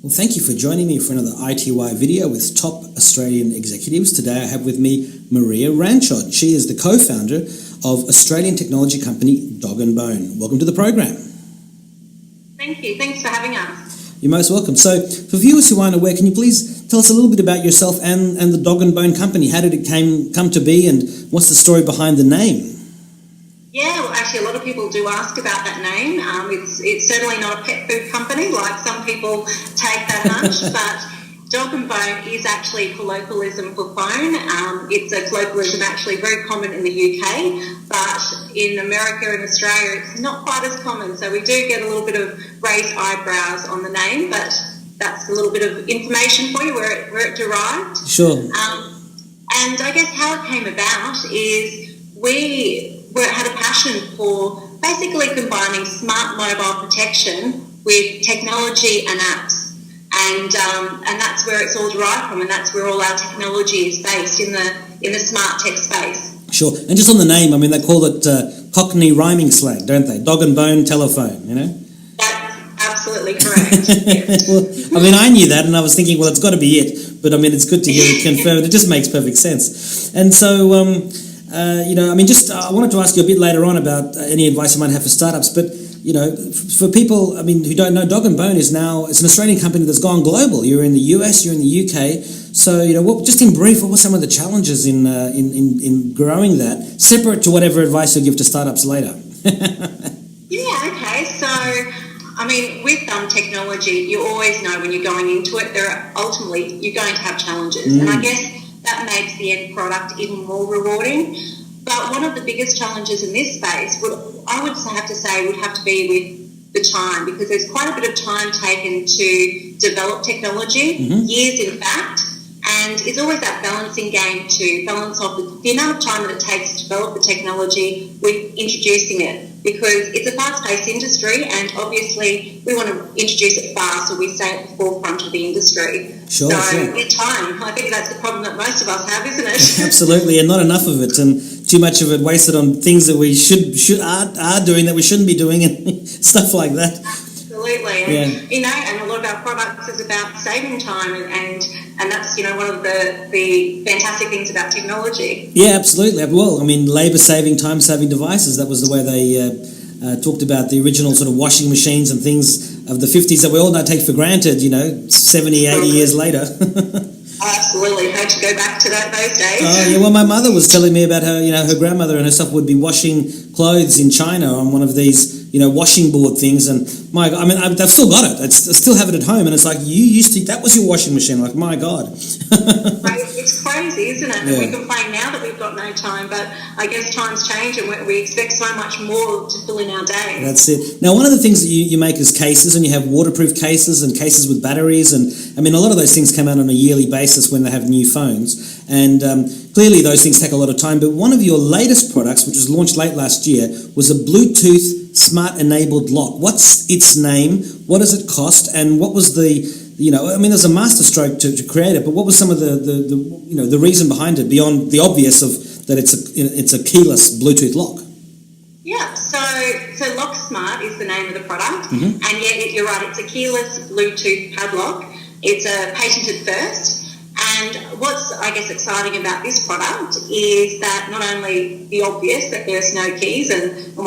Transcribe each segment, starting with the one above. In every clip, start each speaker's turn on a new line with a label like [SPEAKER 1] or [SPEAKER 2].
[SPEAKER 1] Well, thank you for joining me for another ITY video with top Australian executives. Today I have with me Lee Ranchod. She is the co-founder of Australian technology company Dog & Bone. Welcome to the program.
[SPEAKER 2] Thank you. Thanks for having us.
[SPEAKER 1] You're most welcome. So, for viewers who aren't aware, can you please tell us a little bit about yourself and the Dog & Bone company? How did it come to be, and what's the story behind the name?
[SPEAKER 2] Yeah, well, actually, a lot of people do ask about that name. It's certainly not a pet food company like some people take that hunch, but Dog & Bone is actually colloquialism for phone. It's a colloquialism actually very common in the UK, but in America and Australia it's not quite as common. So we do get a little bit of raised eyebrows on the name, but that's a little bit of information for you where it derived.
[SPEAKER 1] Sure.
[SPEAKER 2] And I guess how it came about is we had a passion for basically combining smart mobile protection with technology and apps. And that's where it's all derived from, and that's where all our technology is based, in the smart tech space.
[SPEAKER 1] Sure. And just on the name, I mean, they call it Cockney rhyming slang, don't they? Dog and bone telephone, you know?
[SPEAKER 2] That's absolutely correct. Yes.
[SPEAKER 1] Well, I mean, I knew that, and I was thinking, well, it's got to be it. But, I mean, it's good to hear it confirmed. It just makes perfect sense. And so, I wanted to ask you a bit later on about any advice you might have for startups, but, for people, who don't know, Dog & Bone it's an Australian company that's gone global. You're in the US, you're in the UK. So, just in brief, what were some of the challenges in growing that, separate to whatever advice you'll give to startups later?
[SPEAKER 2] Yeah, okay. So, with technology, you always know when you're going into it, ultimately you're going to have challenges. And I guess that makes the end product even more rewarding. But one of the biggest challenges in this space would have to be with the time, because there's quite a bit of time taken to develop technology, years in fact, and it's always that balancing game to balance off the amount of time that it takes to develop the technology with introducing it, because it's a fast-paced industry and obviously we want to introduce it fast so we stay at the forefront of the industry.
[SPEAKER 1] Sure.
[SPEAKER 2] With time, I think that's the problem that most of us have, isn't it?
[SPEAKER 1] Absolutely, and not enough of it, and too much of it wasted on things that we are doing that we shouldn't be doing, and stuff like that.
[SPEAKER 2] Absolutely, and a lot of our products is about saving time, and that's one of the fantastic things about technology.
[SPEAKER 1] Yeah, absolutely. Well, labour-saving, time-saving devices. That was the way they talked about the original sort of washing machines and things of the 50s that we all now take for granted, 70, 80 years later.
[SPEAKER 2] Absolutely. Hate to go back to those days.
[SPEAKER 1] Oh, yeah. Well, my mother was telling me about her grandmother and herself would be washing clothes in China on one of these, washing board things. And my God, I've still got it. I still have it at home. And it's like, that was your washing machine. Like, my God.
[SPEAKER 2] It's crazy, isn't it? Yeah. And we complain now that we've got no time, but I guess times change and we expect so much more to fill in our day.
[SPEAKER 1] That's it. Now, one of the things that you make is cases, and you have waterproof cases and cases with batteries. And, a lot of those things come out on a yearly basis when they have new phones. And clearly those things take a lot of time. But one of your latest products, which was launched late last year, was a Bluetooth smart-enabled lock. What's its name? What does it cost? And what was there's a masterstroke to create it, but what was some of the reason behind it beyond the obvious of that it's a keyless Bluetooth lock? Yeah,
[SPEAKER 2] so Lock Smart is the name of the product, and you're right, it's a keyless Bluetooth padlock. It's a patented first. And what's, I guess, exciting about this product is that not only the obvious, that there's no keys, and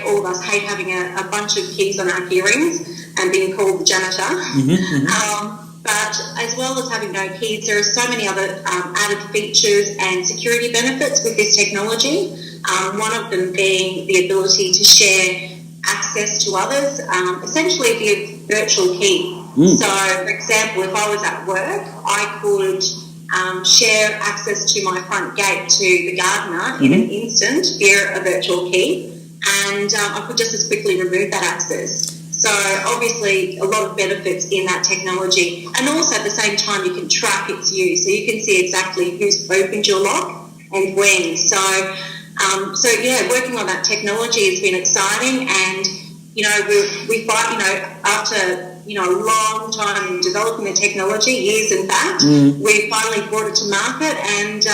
[SPEAKER 2] all of us hate having a bunch of keys on our key rings and being called the janitor, but as well as having no keys, there are so many other added features and security benefits with this technology, one of them being the ability to share access to others, essentially via virtual key. So, for example, if I was at work, I could share access to my front gate to the gardener in an instant via a virtual key, and I could just as quickly remove that access. So, obviously, a lot of benefits in that technology. And also, at the same time, you can track its use. So, you can see exactly who's opened your lock and when. So, working on that technology has been exciting, and, we find, after a long time in developing the technology, years in fact, we finally brought it to market, and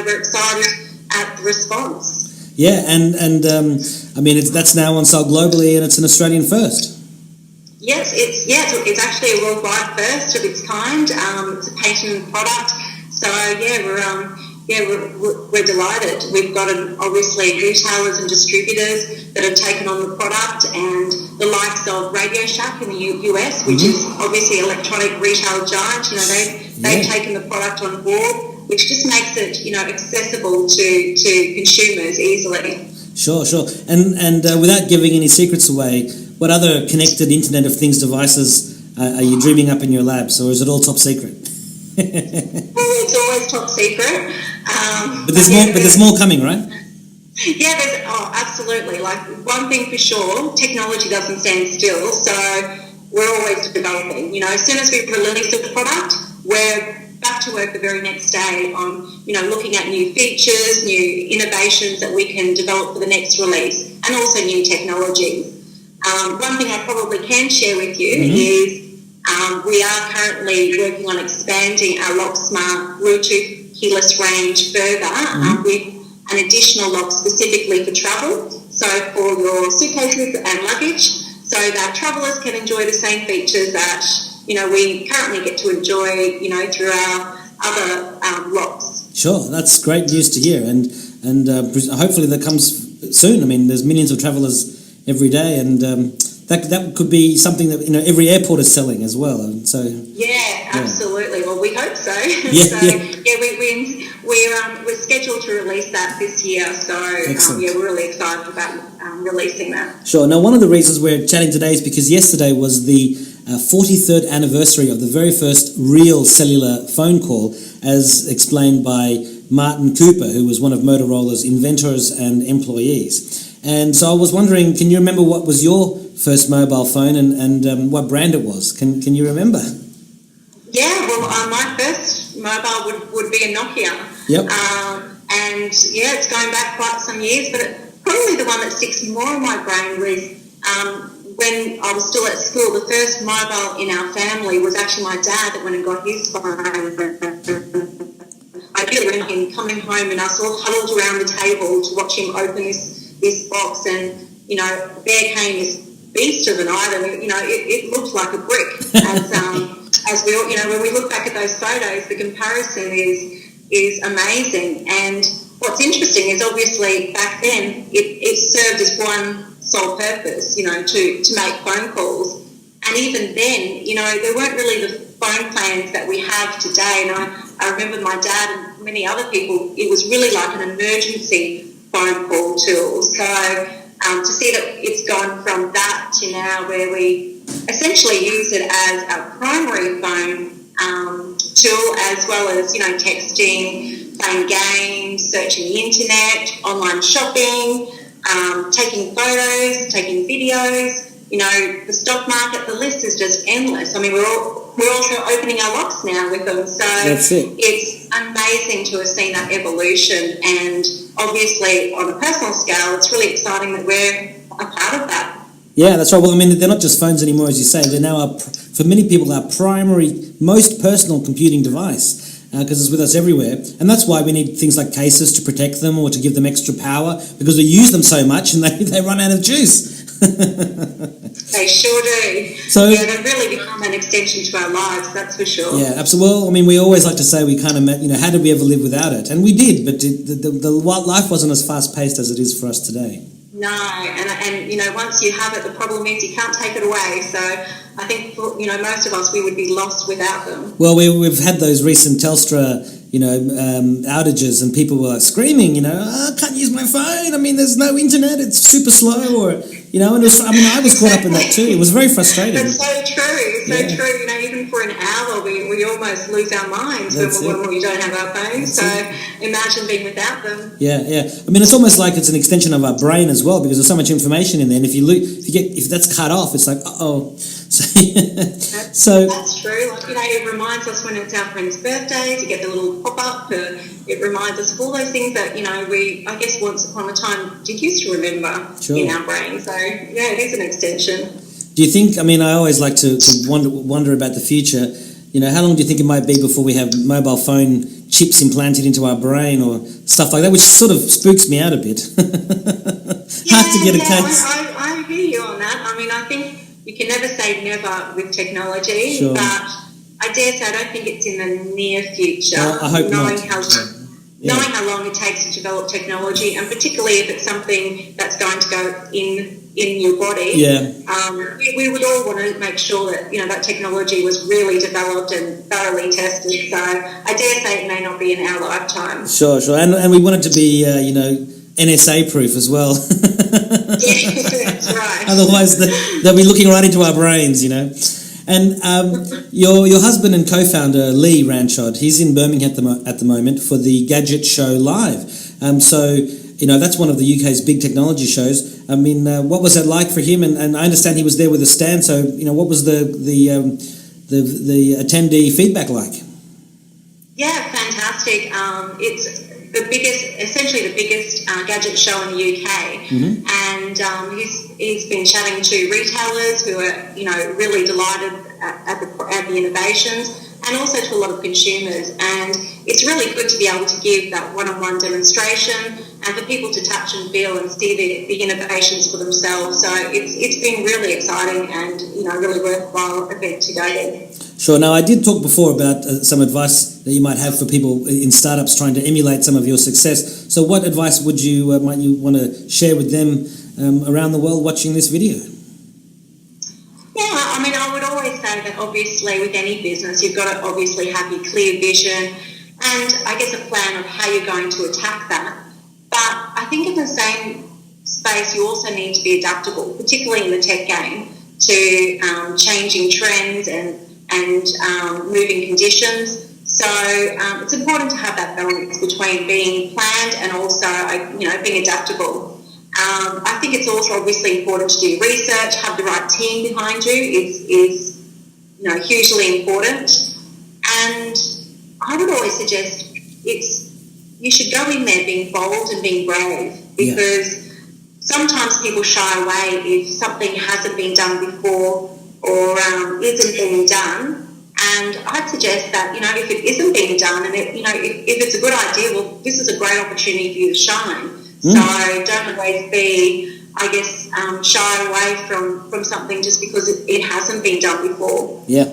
[SPEAKER 2] we're excited at the response.
[SPEAKER 1] Yeah, and that's now on sale globally, and it's an Australian first.
[SPEAKER 2] Yes, it's actually a worldwide first of its kind. It's a patented product. So we're delighted. We've got obviously retailers and distributors that have taken on the product, and the likes of Radio Shack in the US, which is obviously electronic retail giant. They've taken the product on board, which just makes it accessible to consumers easily.
[SPEAKER 1] Sure. And without giving any secrets away, what other connected Internet of Things devices are you dreaming up in your labs, or is it all top secret?
[SPEAKER 2] Well, it's always top secret.
[SPEAKER 1] But there's more coming, right?
[SPEAKER 2] Yeah, absolutely. Like, one thing for sure, technology doesn't stand still, so we're always developing. As soon as we release a product, we're back to work the very next day on, looking at new features, new innovations that we can develop for the next release, and also new technologies. One thing I probably can share with you is we are currently working on expanding our LockSmart Bluetooth keyless range further with an additional lock specifically for travel, so for your suitcases and luggage, so that travellers can enjoy the same features that we currently get to enjoy through our other locks.
[SPEAKER 1] Sure, that's great news to hear, and hopefully that comes soon. I mean, there's millions of travellers every day, and that could be something that every airport is selling as well. And so
[SPEAKER 2] absolutely. Well, we hope so. We're scheduled to release that this year. So we're really excited about releasing that.
[SPEAKER 1] Sure. Now, one of the reasons we're chatting today is because yesterday was the 43rd anniversary of the very first real cellular phone call, as explained by Martin Cooper, who was one of Motorola's inventors and employees. And so I was wondering, can you remember what was your first mobile phone and what brand it was? Can you remember?
[SPEAKER 2] Yeah, well, my first mobile would be a Nokia.
[SPEAKER 1] Yep.
[SPEAKER 2] And it's going back quite some years, but probably the one that sticks more in my brain was when I was still at school. The first mobile in our family was actually my dad that went and got his phone. I really remember him coming home and us all huddled around the table to watch him open this box, and there came this beast of an item. It looked like a brick. As we all, when we look back at those photos, the comparison is amazing. And what's interesting is obviously back then it served as one sole purpose, to make phone calls. And even then, there weren't really the phone plans that we have today. And I remember my dad and many other people, it was really like an emergency phone call tool. So to see that it's gone from that to now where we essentially use it as our primary phone tool, as well as texting, playing games, searching the internet, online shopping, taking photos, taking videos. The stock market, the list is just endless. I mean, we're also opening our locks now with them. So it's amazing to have seen that evolution, and obviously on a personal scale, it's really exciting that we're a part of that.
[SPEAKER 1] Yeah, that's right. Well, I mean, they're not just phones anymore, as you say. They're now, for many people, our primary, most personal computing device, because it's with us everywhere. And that's why we need things like cases to protect them or to give them extra power, because we use them so much and they run out of juice.
[SPEAKER 2] They sure do.
[SPEAKER 1] So,
[SPEAKER 2] they've really become an extension to our lives, that's for sure.
[SPEAKER 1] Yeah, absolutely. Well, I mean, we always like to say we kind of, how did we ever live without it? And we did, but the life wasn't as fast-paced as it is for us today.
[SPEAKER 2] No, and once you have it, the problem is you can't take it away. So I think, most of us, we would be lost without them.
[SPEAKER 1] Well, we've had those recent Telstra, outages, and people were like screaming, I can't use my phone. I mean, there's no internet. It's super slow, or, and it was, I was caught up in that too. It was very frustrating.
[SPEAKER 2] That's so true. True. Even for an hour, we almost lose our minds when we don't have our phones. So imagine being without them.
[SPEAKER 1] Yeah. I mean, it's almost like it's an extension of our brain as well, because there's so much information in there. And if that's cut off, it's like, uh-oh. So
[SPEAKER 2] that's true. It reminds us when it's our friend's birthday to get the little pop-up. It reminds us of all those things that, we, I guess, once upon a time did used to remember in our brain. So, it is an extension.
[SPEAKER 1] Do you think, I always like to wonder about the future. How long do you think it might be before we have mobile phone chips implanted into our brain or stuff like that, which sort of spooks me out a bit. Hard to get a case.
[SPEAKER 2] I hear you on that. I think you can never say never with technology,
[SPEAKER 1] Sure.
[SPEAKER 2] but I dare say I don't think it's in the near future.
[SPEAKER 1] I hope
[SPEAKER 2] knowing
[SPEAKER 1] not.
[SPEAKER 2] Knowing how long it takes to develop technology, and particularly if it's something that's going to go in your body, we would all want to make sure that that technology was really developed and thoroughly tested. So I dare say it may not be in our lifetime.
[SPEAKER 1] Sure, and we want it to be NSA proof as well.
[SPEAKER 2] Yeah, that's right.
[SPEAKER 1] Otherwise, they'll be looking right into our brains, And your husband and co-founder Lee Ranchod, he's in Birmingham at the moment for the Gadget Show live. So that's one of the UK's big technology shows. I mean, what was that like for him? And I understand he was there with a stand. So what was the attendee feedback like?
[SPEAKER 2] Yeah, fantastic. It's essentially the biggest gadget show in the UK, and he's been chatting to retailers who are really delighted at the innovations, and also to a lot of consumers. And it's really good to be able to give that one-on-one demonstration and for people to touch and feel and see the innovations for themselves. So it's been really exciting and really worthwhile event to go there.
[SPEAKER 1] Sure. Now, I did talk before about some advice that you might have for people in startups trying to emulate some of your success. So what advice might you want to share with them around the world watching this video?
[SPEAKER 2] Yeah, I mean, I would always say that obviously with any business, you've got to obviously have your clear vision and I guess a plan of how you're going to attack that. But I think in the same space, you also need to be adaptable, particularly in the tech game, to changing trends and moving conditions. So it's important to have that balance between being planned and also, being adaptable. I think it's also obviously important to do research, have the right team behind you is hugely important. And I would always suggest you should go in there being bold and being brave, because sometimes people shy away if something hasn't been done before or isn't being done. And I'd suggest that, if it isn't being done and if it's a good idea, well, this is a great opportunity for you to shine. So don't always be, I guess, shy away from something just because it hasn't been done before.
[SPEAKER 1] Yeah.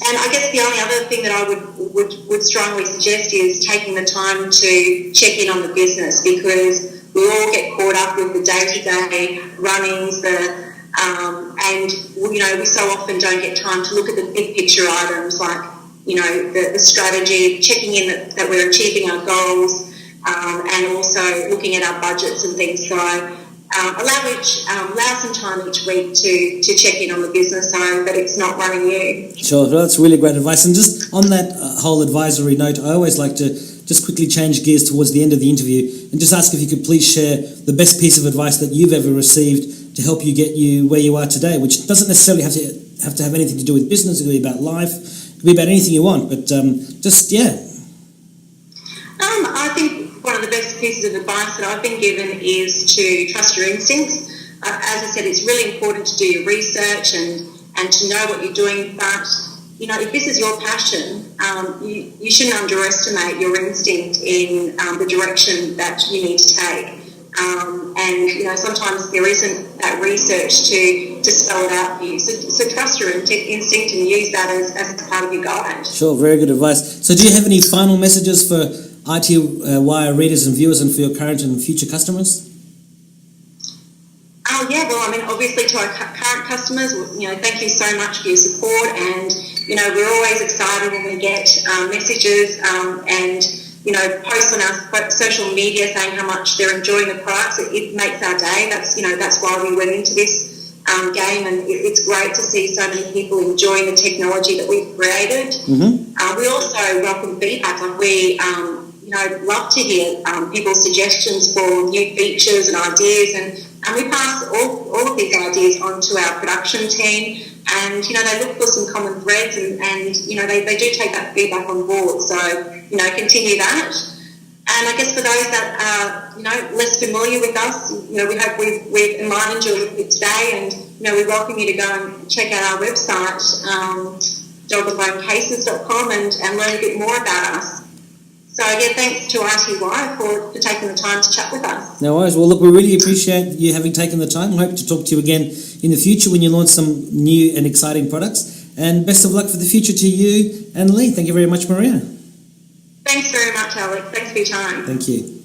[SPEAKER 2] And I guess the only other thing that I would strongly suggest is taking the time to check in on the business, because we all get caught up with the day-to-day runnings, and we so often don't get time to look at the big picture items like the strategy, checking in that we're achieving our goals, and also looking at our budgets and things. So allow some time each week to check in on the business so that it's not running you.
[SPEAKER 1] Sure, that's really great advice. And just on that whole advisory note, I always like to just quickly change gears towards the end of the interview and just ask if you could please share the best piece of advice that you've ever received to help you get you where you are today, which doesn't necessarily have to have anything to do with business. It could be about life, it could be about anything you want, but
[SPEAKER 2] I think one of the best pieces of advice that I've been given is to trust your instincts. As I said, it's really important to do your research and to know what you're doing, but if this is your passion, you shouldn't underestimate your instinct in the direction that you need to take. And sometimes there isn't that research to spell it out for you. So trust your instinct and use that as part of your guide.
[SPEAKER 1] Sure, very good advice. So do you have any final messages for IT Wire readers and viewers and for your current and future customers?
[SPEAKER 2] Obviously to our current customers, thank you so much for your support, and we're always excited when we get messages and posts on our social media saying how much they're enjoying the products. It makes our day. That's why we went into this game, and it's great to see so many people enjoying the technology that we've created. We also welcome feedback. We love to hear people's suggestions for new features and ideas, and we pass all of these ideas on to our production team, and they look for some common threads, and they do take that feedback on board. So continue that. And I guess for those that are less familiar with us, we hope we've enlightened you a little bit today, and we welcome you to go and check out our website, dogandbonecases.com, and learn a bit more about us. So, yeah, thanks to RTY for taking the time to chat with us.
[SPEAKER 1] No worries. Well, look, we really appreciate you having taken the time. I hope to talk to you again in the future when you launch some new and exciting products. And best of luck for the future to you and Lee. Thank you very much, Maria.
[SPEAKER 2] Thanks very much, Alex. Thanks for your time.
[SPEAKER 1] Thank you.